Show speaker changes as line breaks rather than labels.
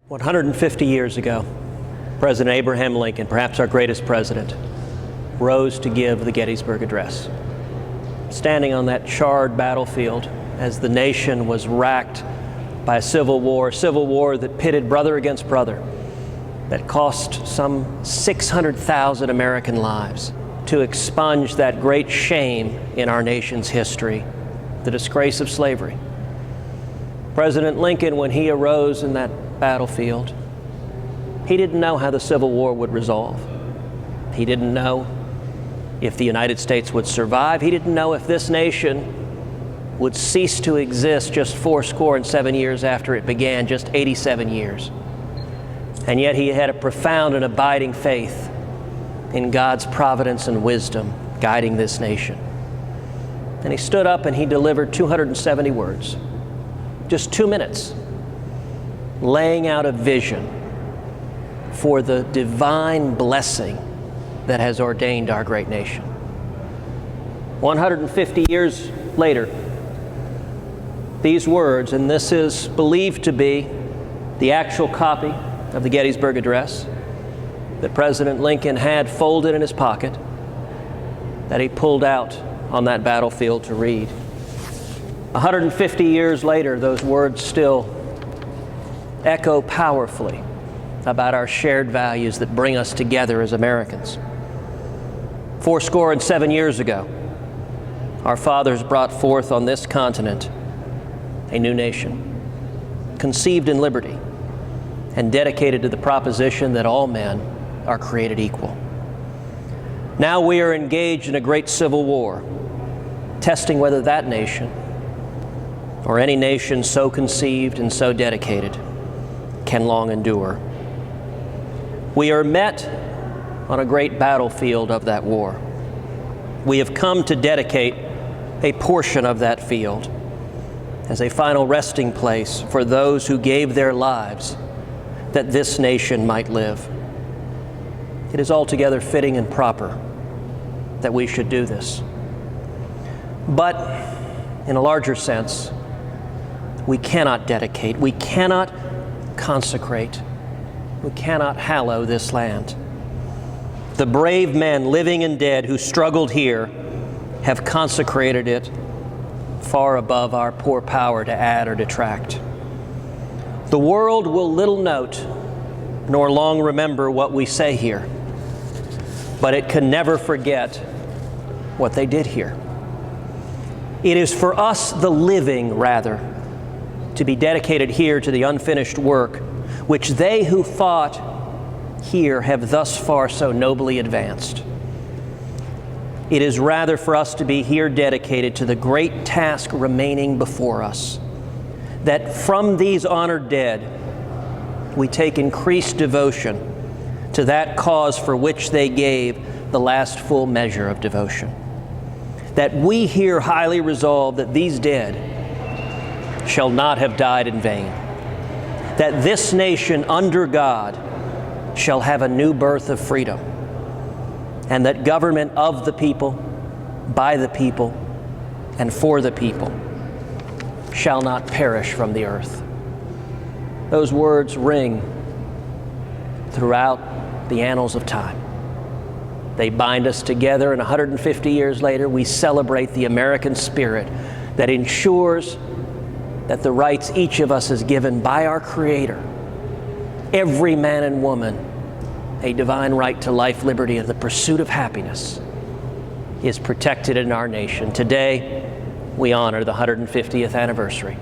150 years ago, President Abraham Lincoln, perhaps our greatest president, rose to give the Gettysburg Address. Standing on that charred battlefield as the nation was racked by a civil war that pitted brother against brother, that cost some 600,000 American lives, to expunge that great shame in our nation's history, the disgrace of slavery. President Lincoln, when he arose in that battlefield, he didn't know how the Civil War would resolve. He didn't know if the United States would survive. He didn't know if this nation would cease to exist just 87 years after it began, just 87 years. And yet he had a profound and abiding faith in God's providence and wisdom guiding this nation. And he stood up and he delivered 270 words, just 2 minutes, laying out a vision for the divine blessing that has ordained our great nation. 150 years later, these words, and this is believed to be the actual copy of the Gettysburg Address that President Lincoln had folded in his pocket, that he pulled out on that battlefield to read. 150 years later, those words still echo powerfully about our shared values that bring us together as Americans. 87 years ago, our fathers brought forth on this continent a new nation, conceived in liberty and dedicated to the proposition that all men are created equal. Now we are engaged in a great civil war, testing whether that nation, or any nation so conceived and so dedicated, can long endure. We are met on a great battlefield of that war. We have come to dedicate a portion of that field as a final resting place for those who gave their lives that this nation might live. It is altogether fitting and proper that we should do this. But in a larger sense, we cannot dedicate, we cannot consecrate, we cannot hallow this land. The brave men, living and dead, who struggled here have consecrated it far above our poor power to add or detract. The world will little note nor long remember what we say here, but it can never forget what they did here. It is for us, the living, rather, to be dedicated here to the unfinished work which they who fought here have thus far so nobly advanced. It is rather for us to be here dedicated to the great task remaining before us, that from these honored dead we take increased devotion to that cause for which they gave the last full measure of devotion. That we here highly resolve that these dead shall not have died in vain, that this nation under God shall have a new birth of freedom, and that government of the people, by the people, and for the people shall not perish from the earth. Those words ring throughout the annals of time. They bind us together, and 150 years later, we celebrate the American spirit that ensures that the rights each of us is given by our Creator, every man and woman, a divine right to life, liberty, and the pursuit of happiness, is protected in our nation. Today, we honor the 150th anniversary